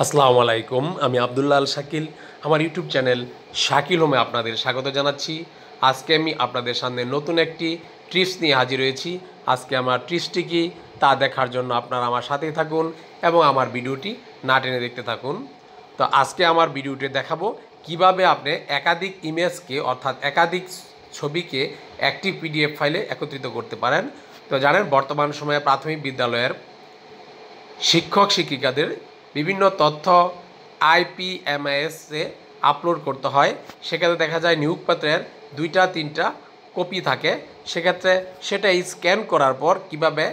আসসালামু আলাইকুম। আমি আব্দুল্লাহ আল শাকিল। আমার ইউটিউব চ্যানেল শাকিল হোমে আপনাদের স্বাগত জানাচ্ছি। আজকে আমি আপনাদের সামনে নতুন একটি ট্রিপস নিয়ে হাজির হয়েছি। আজকে আমার ট্রিপসটি কি তা দেখার জন্য আপনারা আমার সাথেই থাকুন এবং আমার ভিডিওটি না টেনে দেখতে থাকুন। তো আজকে আমার ভিডিওতে দেখাবো কিভাবে আপনি একাধিক ইমেজকে অর্থাৎ একাধিক ছবিকে একটি পিডিএফ ফাইলে একত্রিত করতে পারেন। তো জানেন বর্তমান সময়ে প্রাথমিক বিদ্যালয়ের শিক্ষক শিক্ষিকাদের বিভিন্ন তথ্য আইপিএমএসে আপলোড করতে হয়। সেক্ষেত্রে দেখা যায় নিয়োগপত্রের 2-3টা কপি থাকে। সেক্ষেত্রে সেটা স্ক্যান করার পর কিভাবে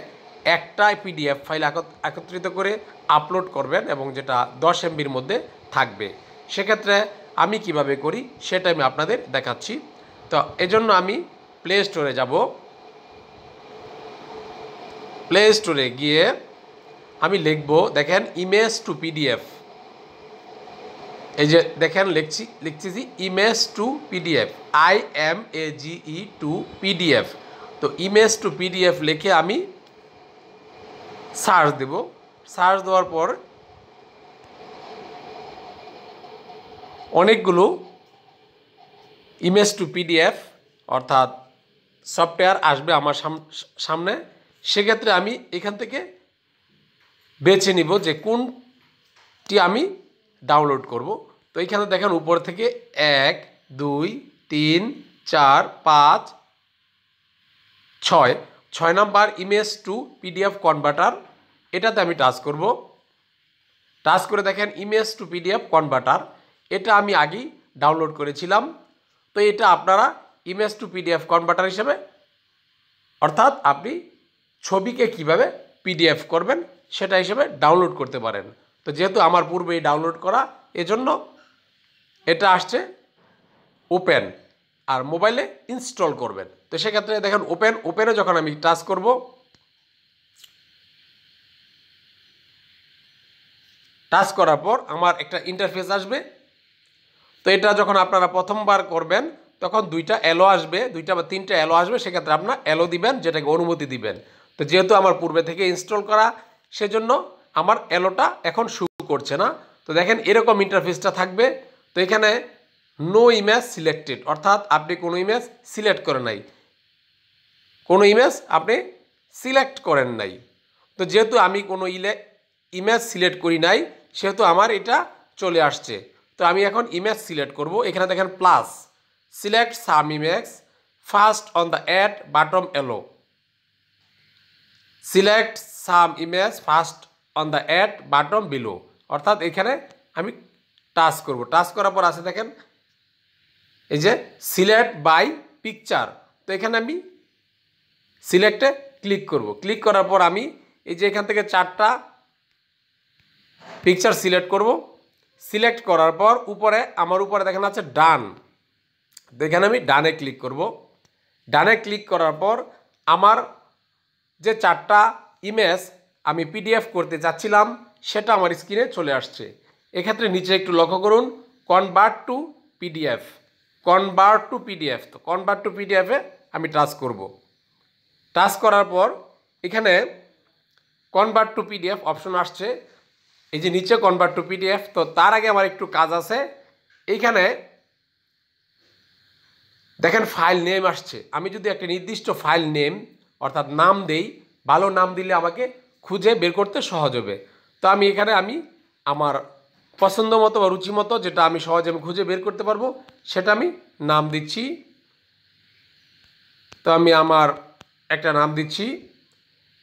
একটা পিডিএফ ফাইল একত্রিত করে আপলোড করবেন এবং যেটা 10 MBর মধ্যে থাকবে। সেক্ষেত্রে আমি কিভাবে করি সেটা আমি আপনাদের দেখাচ্ছি। তো এজন্য আমি প্লে স্টোরে যাব। প্লে স্টোরে গিয়ে আমি লিখব, দেখেন ইমেজ টু পিডিএফ। এই যে দেখেন লিখছি image to PDF, IMAGE two PDF. তো ইমেজ টু পিডিএফ লিখে আমি সার্চ দেব। সার্চ দেওয়ার পর অনেকগুলো ইমেজ টু পিডিএফ অর্থাৎ সফটওয়্যার আসবে আমার সামনে। সেক্ষেত্রে আমি এখান থেকে বেছে নিব যে কোনটি আমি ডাউনলোড করব। তো এইখানে দেখেন উপর থেকে 1 2 3 4 5 6 number image to PDF converter, এটাতে আমি টাচ করব। টাচ করে দেখেন ইমেজ টু পিডিএফ কনভার্টার, এটা আমি আগেই ডাউনলোড করেছিলাম। তো এটা আপনারা ইমেজ টু পিডিএফ কনভার্টার হিসেবে অর্থাৎ আপনি ছবিকে কিভাবে পিডিএফ করবেন সেটা হিসেবে ডাউনলোড করতে পারেন। তো যেহেতু আমার পূর্বেই ডাউনলোড করা, এজন্য এটা আসছে ওপেন, আর মোবাইলে ইনস্টল করবেন। তো সেক্ষেত্রে দেখেন ওপেনে যখন আমি টাচ করব, টাচ করার পর আমার একটা ইন্টারফেস আসবে। তো এটা যখন আপনারা প্রথমবার করবেন তখন 2টা এলো আসবে, 2টা বা 3টা এলো আসবে। সেক্ষেত্রে আপনার এলো দিবেন, যেটাকে অনুমতি দিবেন। তো যেহেতু আমার পূর্বে থেকে ইনস্টল করা, সেজন্য আমার এলোটা এখন শো করছে না। তো দেখেন এরকম ইন্টারফেসটা থাকবে। তো এখানে নো ইমেজ সিলেক্টেড, অর্থাৎ আপনি কোনো ইমেজ সিলেক্ট করেন নাই, কোনো ইমেজ আপনি সিলেক্ট করেন নাই। তো যেহেতু আমি কোনো ইমেজ সিলেক্ট করি নাই, সেহেতু আমার এটা চলে আসছে। তো আমি এখন ইমেজ সিলেক্ট করব। এখানে দেখেন plus select some image first on the add button below, select some image first on the add button below, অর্থাৎ এখানে আমি টাচ করব। টাচ করার পর আছে দেখেন এই যে সিলেক্ট বাই পিকচার। তো এখানে আমি সিলেক্টে ক্লিক করব। ক্লিক করার পর আমি এই যে এখান থেকে 4টা পিকচার সিলেক্ট করব। সিলেক্ট করার পর আমার উপরে দেখেন আছে ডান। তো এখানে আমি ডানে ক্লিক করব। ডানে ক্লিক করার পর আমার যে 4টা ইমেজ আমি পিডিএফ করতে চাচ্ছিলাম সেটা আমার স্ক্রিনে চলে আসছে। এক্ষেত্রে নিচে একটু লক্ষ্য করুন, convert to PDF, convert to PDF. তো কনভার্ট টু পিডিএফে আমি টাচ করব। টাচ করার পর এখানে কনভার্ট টু পিডিএফ অপশন আসছে, এই যে নিচে কনভার্ট টু পিডিএফ। তো তার আগে আমার একটু কাজ আছে। এইখানে দেখেন ফাইল নেম আসছে। আমি যদি একটা নির্দিষ্ট ফাইল নেম অর্থাৎ নাম দেই, ভালো নাম দিলে আমাকে খুঁজে বের করতে সহজ হবে। তো আমি এখানে আমার পছন্দ মতো বা রুচি মতো যেটা আমি সহজে খুঁজে বের করতে পারবো সেটা আমি নাম দিচ্ছি। তো আমি আমার একটা নাম দিচ্ছি।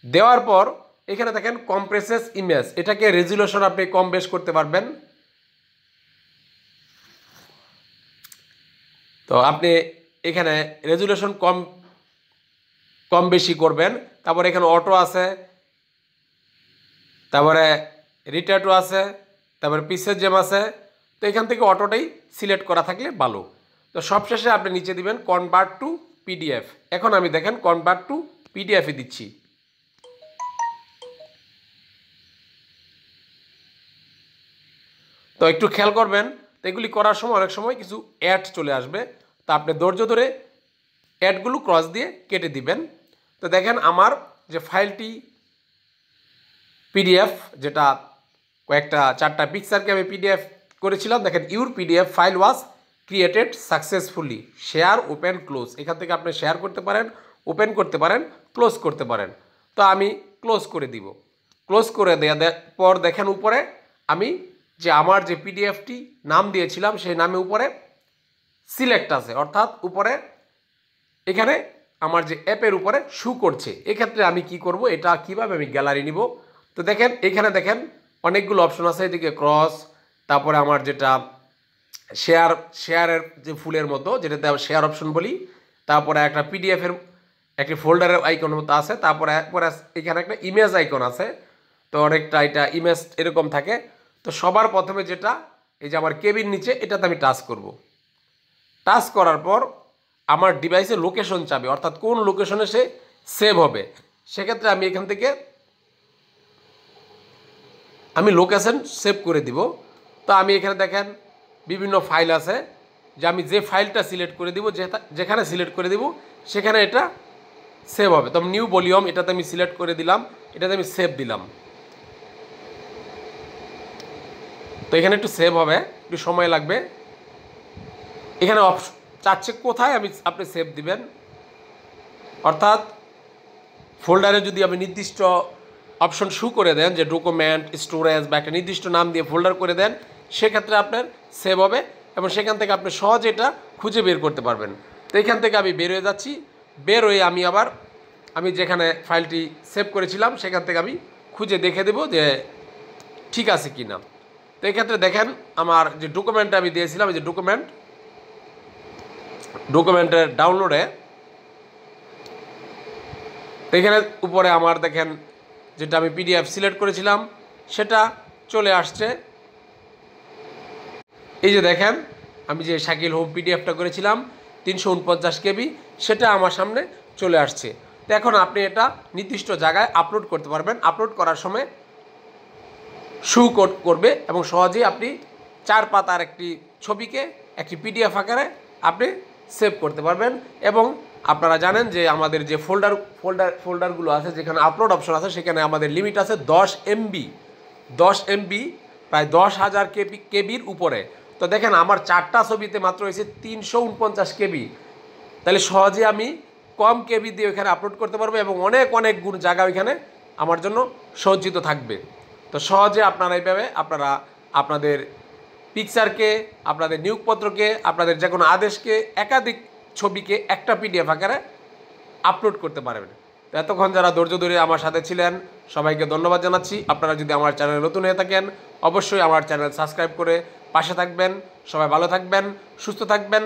দেওয়ার পর এখানে দেখেন কম্প্রেসেস ইমেজ, এটাকে রেজুলেশন আপনি কম বেশ করতে পারবেন। তো আপনি এখানে রেজুলেশন কম বেশি করবেন। তারপরে এখানে অটো আছে, তারপরে রিটার্টও আছে, তারপরে পিসের জেম আছে। তো এখান থেকে অটোটাই সিলেক্ট করা থাকলে ভালো। তো সবশেষে আপনি নিচে দিবেন কনভার্ট টু পিডিএফ। এখন আমি দেখেন কনভার্ট টু পিডিএফে দিচ্ছি। তো একটু খেয়াল করবেন, তো এগুলি করার সময় অনেক সময় কিছু অ্যাড চলে আসবে। তো আপনি ধৈর্য ধরে অ্যাডগুলো ক্রস দিয়ে কেটে দিবেন। তো দেখেন আমার যে ফাইলটি পিডিএফ যেটা কয়েকটা 4টা পিকচারকে আমি পিডিএফ করেছিলাম। দেখেন your PDF file was created successfully, share open close. এখান থেকে আপনি শেয়ার করতে পারেন, ওপেন করতে পারেন, ক্লোজ করতে পারেন। তো আমি ক্লোজ করে দিব। ক্লোজ করে দেওয়ার পর দেখেন উপরে আমি যে আমার যে পিডিএফটি নাম দিয়েছিলাম সেই নামে উপরে সিলেক্ট আছে, অর্থাৎ উপরে এখানে আমার যে অ্যাপের উপরে শু করছে। এক্ষেত্রে আমি কি করব, এটা কিভাবে আমি গ্যালারি নিব। তো দেখেন এখানে দেখেন অনেকগুলো অপশন আছে, এদিকে ক্রস, তারপরে আমার যেটা শেয়ারের যে ফুলের মতো, যেটাতে শেয়ার অপশন বলি, তারপরে একটা পিডিএফের একটি ফোল্ডারের আইকন মতো আছে, তারপরে এখানে একটা ইমেজ আইকন আছে। তো অনেকটা এটা ইমেজ এরকম থাকে। তো সবার প্রথমে যেটা এই যে আমার কেবিন নিচে, এটাতে আমি টাচ করব। টাচ করার পর আমার ডিভাইসে লোকেশন চাবে, অর্থাৎ কোন লোকেশনে সে সেভ হবে। সেক্ষেত্রে আমি এখান থেকে আমি লোকেশন সেভ করে দিব। তো আমি এখানে দেখেন বিভিন্ন ফাইল আছে, যে আমি যে ফাইলটা সিলেক্ট করে দিব, যেখানে সিলেক্ট করে দিব সেখানে এটা সেভ হবে। তো নিউ ভলিউম এটাতে আমি সিলেক্ট করে দিলাম, এটাতে আমি সেভ দিলাম। তো এখানে একটু সেভ হবে, একটু সময় লাগবে। এখানে চাচ্ছে কোথায় আপনি সেভ দিবেন, অর্থাৎ ফোল্ডারে যদি আমি নির্দিষ্ট অপশন শু করে দেন, যে ডকুমেন্ট, স্টোরেজ বা একটা নির্দিষ্ট নাম দিয়ে ফোল্ডার করে দেন, সেক্ষেত্রে আপনার সেভ হবে এবং সেখান থেকে আপনি সহজে এটা খুঁজে বের করতে পারবেন। তো এখান থেকে আমি বের হয়ে যাচ্ছি। বের হয়ে আমি যেখানে ফাইলটি সেভ করেছিলাম সেখান থেকে আমি খুঁজে দেখে দেব যে ঠিক আছে কি না। তো এক্ষেত্রে দেখেন আমার যে ডকুমেন্টটা আমি দিয়েছিলাম, এই যে ডকুমেন্টের ডাউনলোডে, তো এখানে উপরে আমার দেখেন যেটা আমি পিডিএফ সিলেক্ট করেছিলাম সেটা চলে আসছে। এই যে দেখেন আমি যে শাকিল হোম পিডিএফটা করেছিলাম 349 কেবি, সেটা আমার সামনে চলে আসছে। তো এখন আপনি এটা নির্দিষ্ট জায়গায় আপলোড করতে পারবেন। আপলোড করার সময় শু করবে এবং সহজেই আপনি 4 পাতার একটি ছবিকে একটি পিডিএফ আকারে আপনি সেভ করতে পারবেন। এবং আপনারা জানেন যে আমাদের যে ফোল্ডারগুলো আছে, যেখানে আপলোড অপশন আছে, সেখানে আমাদের লিমিট আছে 10 এমবি, প্রায় 10,000 কেবির উপরে। তো দেখেন আমার 4টা ছবিতে মাত্র হয়েছে 349 কেবি। তাহলে সহজে আমি কম কেবি দিয়ে ওইখানে আপলোড করতে পারবো এবং অনেক গুণ জায়গা ওইখানে আমার জন্য সজ্জিত থাকবে। তো সহজে আপনারা এইভাবে আপনাদের পিকচারকে, আপনাদের নিয়োগপত্রকে, আপনাদের যে কোনো আদেশকে, একাধিক ছবিকে একটা পিডিএফ আকারে আপলোড করতে পারবেন। তো এতক্ষণ যারা ধৈর্য ধরে আমার সাথে ছিলেন সবাইকে ধন্যবাদ জানাচ্ছি। আপনারা যদি আমার চ্যানেলে নতুন হয়ে থাকেন অবশ্যই আমার চ্যানেল সাবস্ক্রাইব করে পাশে থাকবেন। সবাই ভালো থাকবেন, সুস্থ থাকবেন।